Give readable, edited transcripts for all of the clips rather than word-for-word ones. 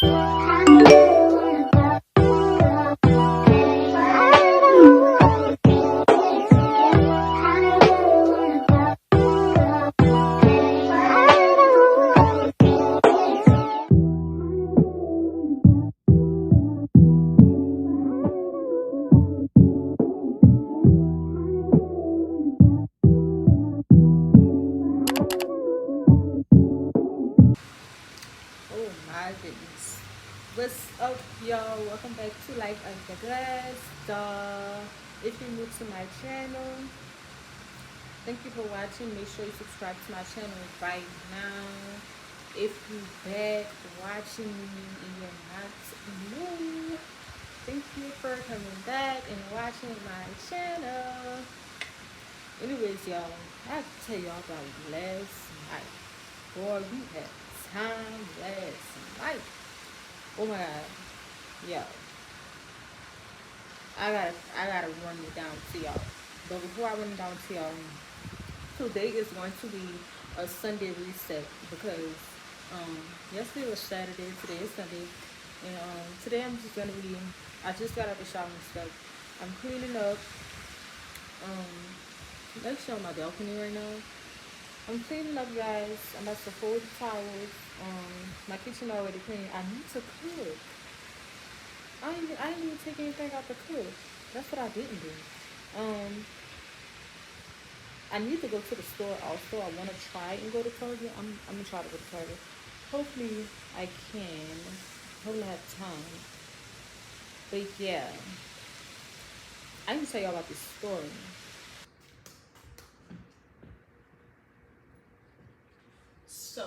Oh my goodness. What's up, y'all? Welcome back to Life Under Glass. If you're new to my channel, thank you for watching. Make sure you subscribe to my channel right now. If you back watching me and you're not new, thank you for coming back and watching my channel. Anyways, y'all, I have to tell y'all about last night. Boy, we had time last night. Oh my god. Yo. I gotta run it down to y'all. But before I run it down to y'all, today is going to be a Sunday reset because yesterday was Saturday, today is Sunday. And today I'm just gonna be I just got out the shower and stuff. I'm cleaning up. Let's show my balcony right now. I'm cleaning up, guys. I'm about to fold the towels. My kitchen already clean. I need to cook. I didn't even take anything out the cook. That's what I didn't do. I need to go to the store also. I want to try and go to Target. I'm gonna try to go to Target. Hopefully I can. Hopefully I have time. But yeah, I need to tell y'all about this story. So,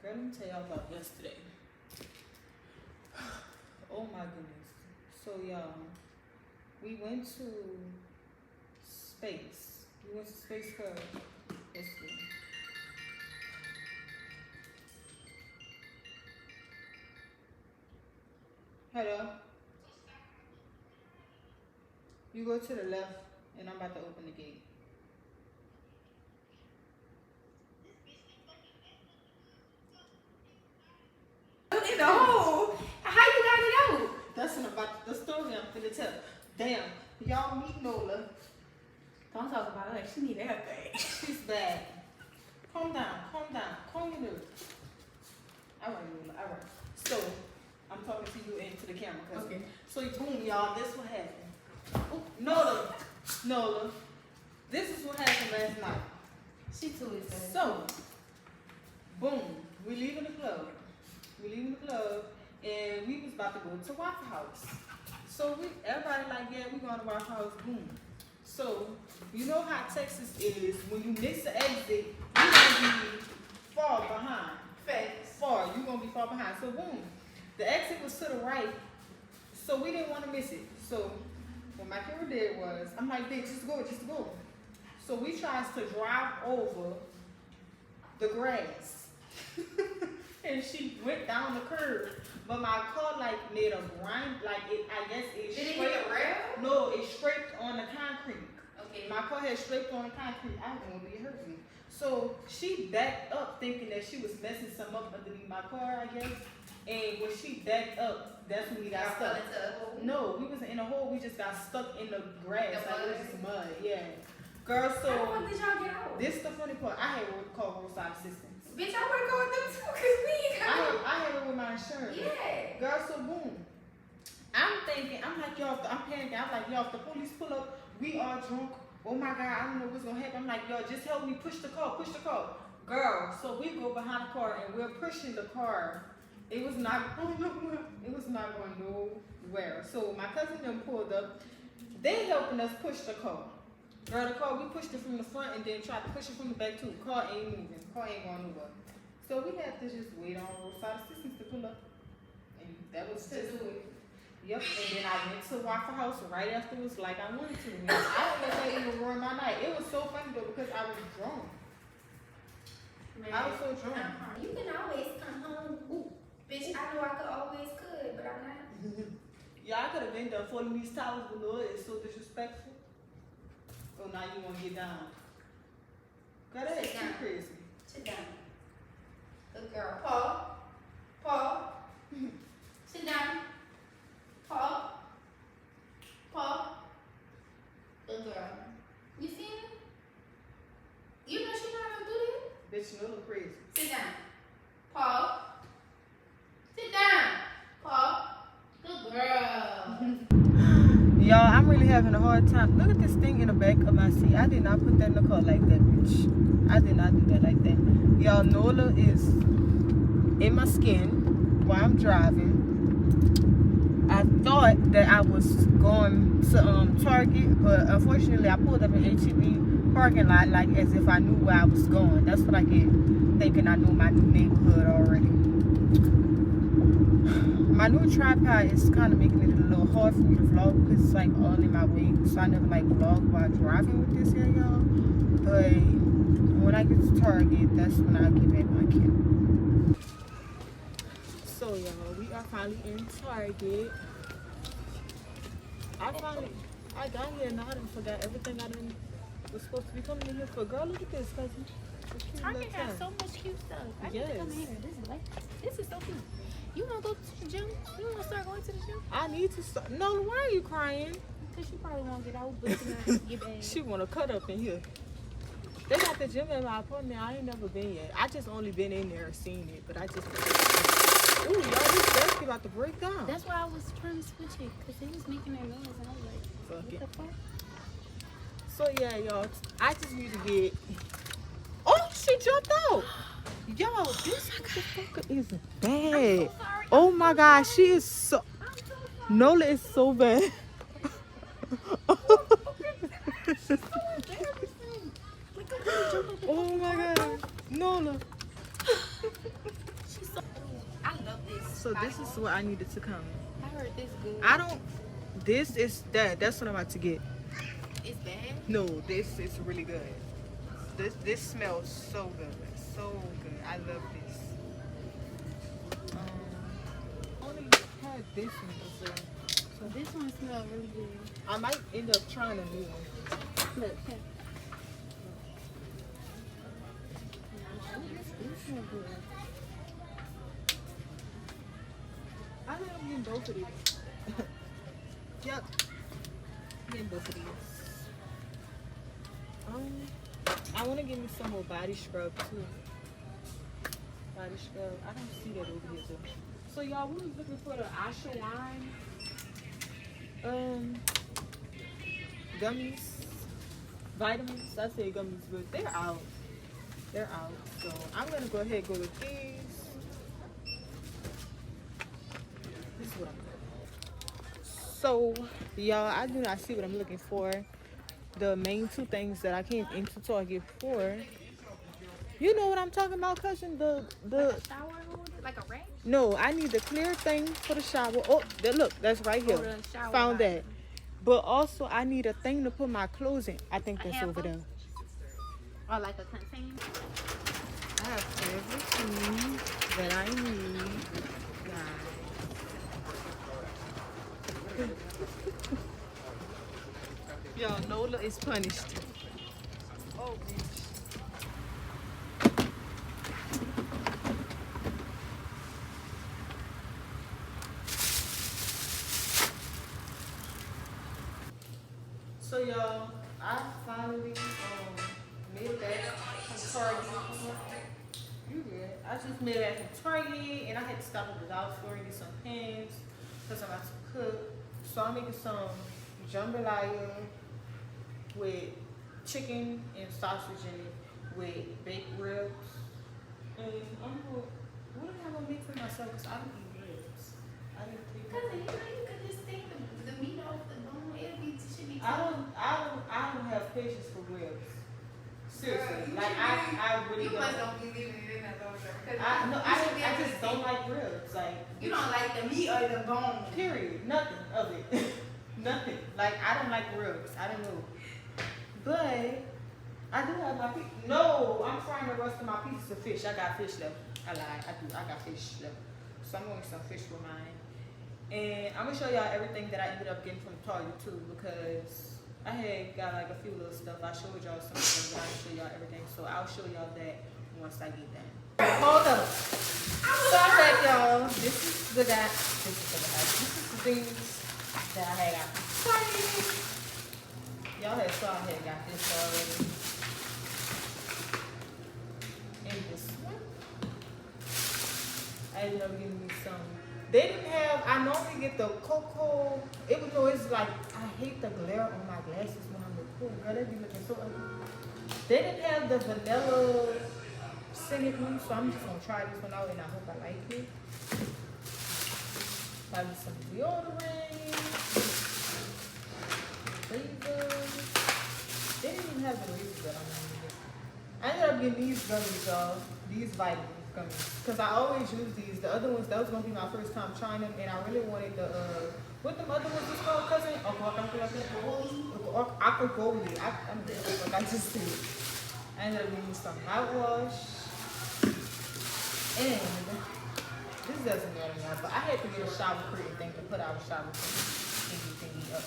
girl, let me tell y'all about yesterday. Oh my goodness. So y'all, we went to space. We went to Space Club yesterday. Hello? You go to the left and I'm about to open the gate. No, how you got it out? That's about the story I'm finna tell. Damn, y'all meet Nola. Don't talk about her. She need everything. She's bad. Calm down, calm down, calm your nerves. Alright, Nola, alright. So, I'm talking to you and to the camera. Okay. So, boom, y'all, this what happened. Oh, Nola, this is what happened last night. She too excited. So, boom, we leaving the club. And we was about to go to Waffle House. So everybody like, yeah, we going to Waffle House, boom. So, you know how Texas is, when you miss the exit, you're gonna be far behind. Facts. You're gonna be far behind. So boom, the exit was to the right, so we didn't want to miss it. So what my camera did was, I'm like, bitch, just go. So we tries to drive over the grass. And she went down the curb, but my car like made a grind, like it. I guess it. Did it hit the rail? No, it scraped on the concrete. Okay. My car had scraped on the concrete. I didn't want to be hurt me. So she backed up, thinking that she was messing some up underneath my car, I guess. And when she backed up, that's when we got stuck. No, we wasn't in a hole. We just got stuck in the grass. The like it was mud? just mud. Yeah. Girl, so How did y'all get out? this the funny part. I had called roadside assistance. Bitch, I wanna go with them too, cause we ain't got I had it with my insurance. Yeah. Girl, so boom. I'm thinking, I'm like, yo, I'm panicking. I'm like, yo, if the police pull up, we are drunk. Oh my God, I don't know what's gonna happen. I'm like, yo, just help me push the car. Girl, so we go behind the car and we're pushing the car. It was not going nowhere. So my cousin them pulled up. They helping us push the car. Girl, the car, we pushed it from the front and then tried to push it from the back too. Car ain't moving. Car ain't going nowhere. So we had to just wait on roadside assistance to pull up. And that was to do it. Yep. And then I went to Waffle House right afterwards like I wanted to. I don't let that even ruin my night. It was so funny though because I was drunk. Man, I was so drunk. you can always come home. Ooh, bitch, I know I could, but I'm not. Yeah, I could have been there folding these towels, but Lord, it's so disrespectful. Oh, now you want to get down. Girl, that is too crazy. Sit down. Good girl. Paul. really having a hard time. Look at this thing in the back of my seat. I did not put that in the car like that, bitch. I did not do that like that. Y'all, Nola is in my skin while I'm driving. I thought that I was going to Target, but unfortunately I pulled up in HEB parking lot like as if I knew where I was going. That's what I get, thinking I knew my new neighborhood already. My new tripod is kind of making it a little hard for me to vlog because it's like all in my way, so I never like vlog while driving with this here, y'all. But when I get to Target, that's when I get back my camera. So y'all, we are finally in Target. I got here and I done forgot everything I done was supposed to be coming in here for. Girl, look at this, cousin. Target has so much cute stuff. I need to come in here. This is so cute. You wanna go to the gym? You wanna start going to the gym? I need to start. No, why are you crying? Because you probably won't get out, but you not get back. She wanna cut up in here. They got the gym in my apartment. I ain't never been yet. I just only been in there and seen it, but I just. Ooh, y'all, this desk about to break down. That's why I was trying to switch it, because it was making that noise, and I was like, Fuck it. what the fuck? So yeah, y'all, I just need to get. Oh, she jumped out. Yo, this motherfucker is bad. Oh my God, she is so. Nola is so bad. Oh my God, Nola. I love this. So this is what I needed to come. I heard this good. I don't. This is that. That's what I'm about to get. It's bad? No, this is really good. This smells so good. So good. I love this. Only had this one before. So this one smells really good. I might end up trying a new one. Look, here. This smells good. I think I'm getting both of these. Yep. I'm getting both of these. I want to give me some more body scrub too. Body scrub. I don't see that over here though. So y'all, we was looking for the Asha Wine gummies, vitamins. I say gummies, but they're out. They're out. So I'm gonna go ahead and go with these. This is what I'm doing. So y'all, I do not see what I'm looking for. The main two things that I came into Target for. You know what I'm talking about, cousin? The Shower holder? Like a rack? no, I need the clear thing for the shower. Oh, look, that's right here. the shower Found bottle. that. But also, I need a thing to put my clothes in. I think that's over there. Or like a container? I have everything that I need. Yo, Nola is punished. Oh, bitch. So y'all, I finally made it back from Target. You good? I just made it back from Target and I had to stop at the dollar store and get some pants because I'm about to cook. So I'm making some jambalaya with chicken and sausage in it with baked ribs. And I'm gonna, what am I gonna make for myself? Because I don't eat ribs. I didn't think Because you could just take the meat off the bone. Should be I don't have patience for ribs. Seriously, like I really You don't. must don't be leaving it in that lotion. I just don't like ribs. Like You don't like the meat or the bone. period, nothing of it, nothing. Like I don't like ribs. I don't know, but I do have my no. I'm frying the rest of my pieces of fish. I got fish left. I lied. I do. I got fish left. So I'm going to get some fish for mine. And I'm gonna show y'all everything that I ended up getting from Target too, because I had got like a few little stuff. I showed y'all some things, but I didn't show y'all everything. So I'll show y'all that once I get done. Hold up. So I'm back, y'all. This is the guy. This is the things that I had got from Target. Y'all had saw I had got this already. And this one. I ended up getting me some They didn't have. I normally get the cocoa. Even though it's like I hate the glare on my glasses when I'm recording. Girl, they be looking so ugly. They didn't have the vanilla scented one, so I'm just gonna try this one out and I hope I like it. Probably some deodorant, flavors. They didn't even have the razors that I wanted to get. I ended up getting these gummies, y'all. These vitamins gummies. Because I always use these. The other ones, that was going to be my first time trying them. And I really wanted the, what the other ones was called, cousin? Aquagoli. I'm dead. Like I just said. I ended up getting some mouthwash. And this doesn't matter now, but I had to get a shower curtain thing to put our shower curtain thingy up.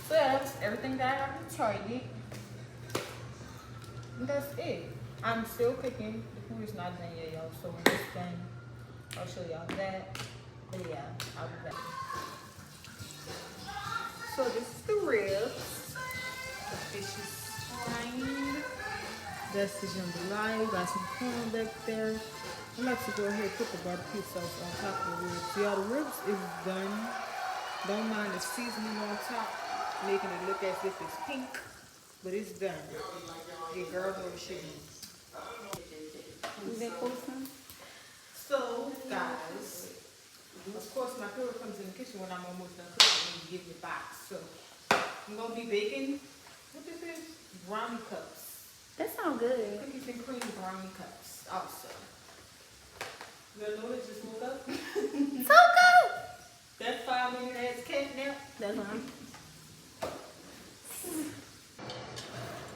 So yeah, that's everything that I got from Target. And that's it. I'm still cooking. The food is not done yet, y'all. So when it's done, I'll show y'all that. But yeah, I'll be back. So this is the ribs. The fish is frying. That's the jambalaya. Got some corn back there. I like to go ahead and put the barbecue sauce on top of the ribs. Yeah, the ribs is done. Don't mind the seasoning on top, making it look as if it's pink, but it's done. Your girl know what she needs. Is that close one? So, guys, of course, my pillow comes in the kitchen when I'm almost done cooking and give me a box. So, I'm gonna be baking. What is this? Brownie cups. That sounds good. Cookies and cream brownie cups. Also. You know it just woke up? So good! That 5-minute ass cat nap. That's one.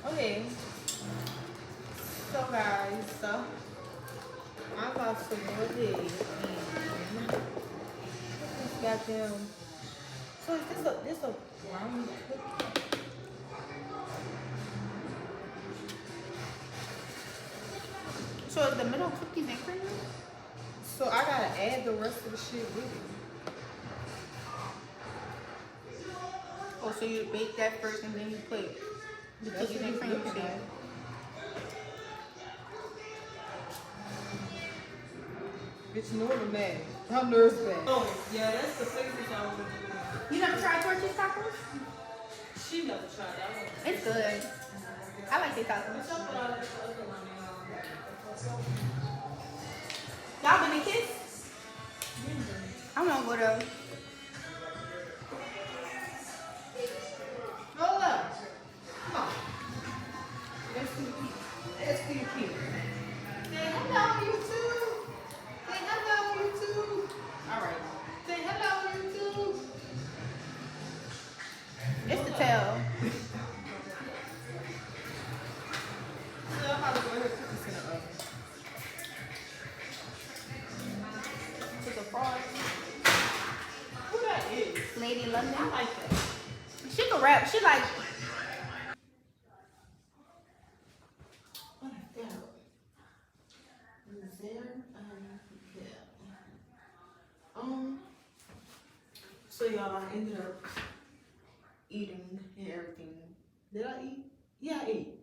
Okay. So guys, I got some more days and this goddamn. So is this a brownie cookie? So is the middle cookies and cream? So I gotta add the rest of the shit with it. Oh, so you bake that first and then you put the That's cookies what and it's cream looking together. at. Bitch, no the man. I'm nervous bad. Oh, yeah, that's the flavors I was doing. You never tried tortillas tacos? She never tried that one. It's good. I like the tacos. What's up with all this other one? Y'all been in Kiss? I want to go to. Hold up. Come on. Let's do the key. Let's do the key. Say hello, YouTube. Say hello, YouTube. All right. Say hello, YouTube. It's the tail. So I'm about to go ahead and put this in the oven. It's a frog. Who that is? Lady London. I like that. She can rap. She like. So y'all, I ended up eating and everything. Did I eat? Yeah, I ate.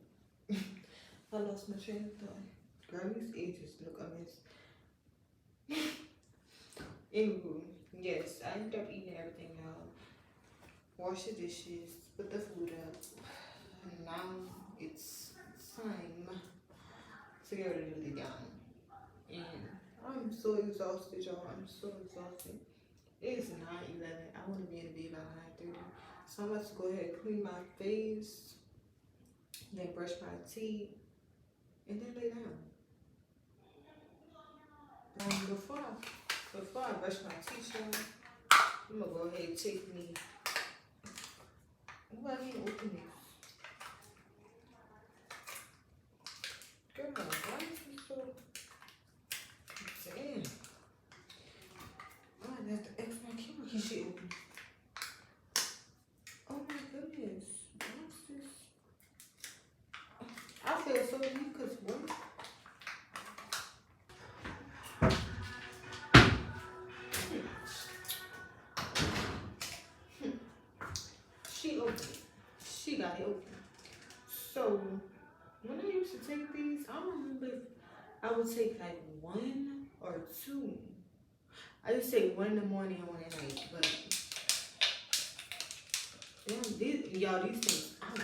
I lost my train of thought. Girl, these edges look a mess. Anywho, yes, I ended up eating everything, y'all. Wash the dishes, put the food up. And now it's time to get ready to lay down. And I'm so exhausted, y'all. I'm so exhausted. It's 9:11. I want to be in the bed by 9:30. So I'm about to go ahead and clean my face, then brush my teeth, and then lay down. Before I brush my teeth, y'all, I'm gonna go ahead and take me. Oh, I need to open this. Girl, why is this so? Damn. I have to X my camera keep shit open. Oh my goodness. What's this? I feel so weak because what? She opened it. She got it open. So when I used to take these, I don't remember if I would take like 1 or 2. I just say 1 in the morning and 1 at night, but damn, these things out.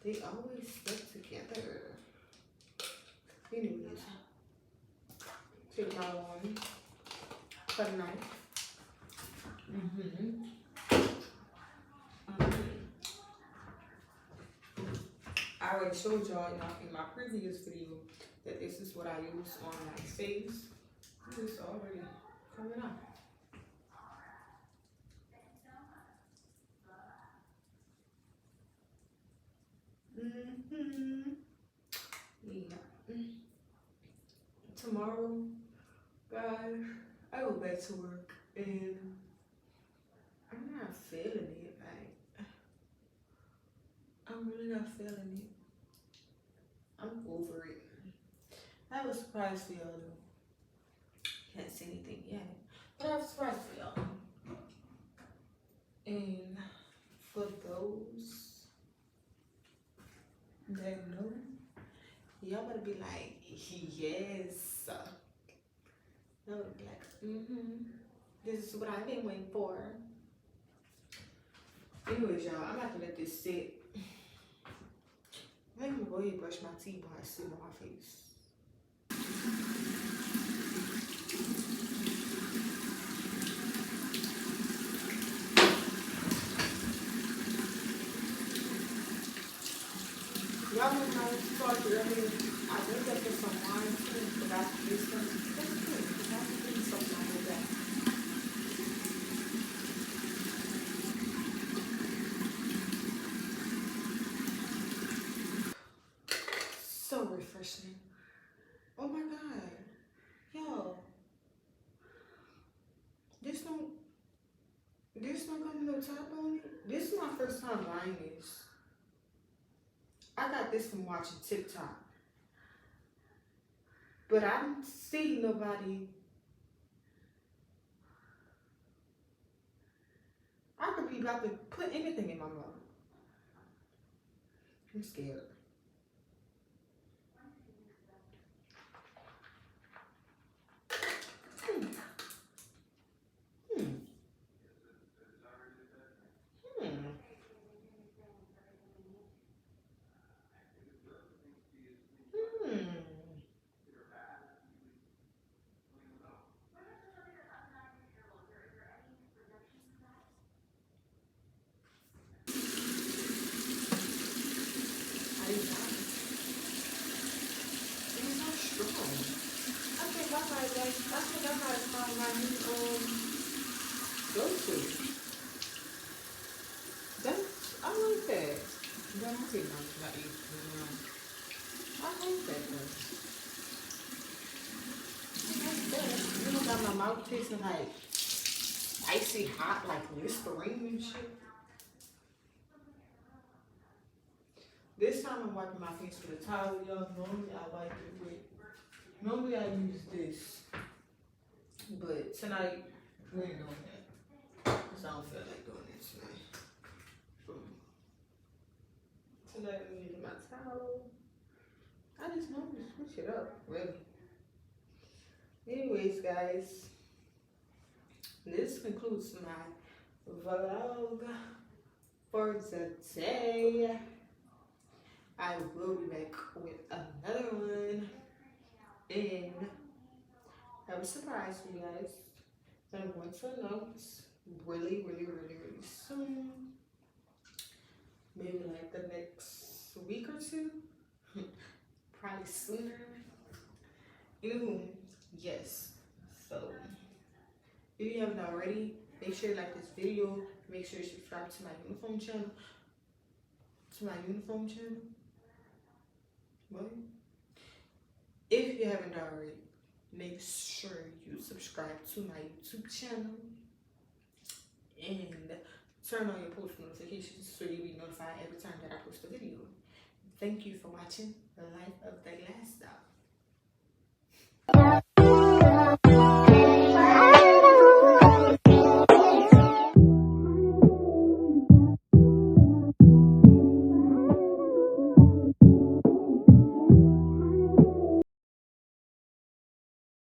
They always stuck together. Anyways, take my one, cut a knife. I already showed y'all in my previous video that this is what I use on my face. It's already coming out. Yeah. Tomorrow, guys, I go back to work and I'm not feeling it. Like, I'm really not feeling it. I'm over it. I have a surprise for y'all though. Can't say anything yet, but I have a surprise for y'all. And for those that know, y'all better be like, yes. Y'all better be like, this is what I've been waiting for. Anyways, y'all, I'm about to let this sit. I'm gonna go ahead and brush my teeth while I sit on my face. Y'all know how to start earlier. I went up with some wine too, forgot to do some. That's good. Forgot to do something like that. So refreshing. Oh my god. Yo. This don't come with no top on it. This is my first time buying this. I got this from watching TikTok. But I didn't see nobody. I could be about to put anything in my mouth. I'm scared. I think I might find my new go-to. I like that. Don't take much about you. I like that though. I like that. You know, got my mouth tasting like icy hot, like Listerine and shit. This time I'm wiping my face with a towel, y'all. Normally I wipe it with. Normally I use this. But tonight, we ain't doing that. Because I don't feel like doing it tonight. Tonight I'm using my towel. I just normally switch it up, really. Anyways, guys, this concludes my vlog for today. I will be back with another one. And I have a surprise for you guys that I'm going to announce really soon. Maybe like the next week or two. Probably sooner. Yes. So if you haven't already, make sure you like this video. Make sure you subscribe to my uniform channel. What? If you haven't already, make sure you subscribe to my YouTube channel and turn on your post notifications so you'll be notified every time that I post a video. Thank you for watching The Life of the Glass Doll.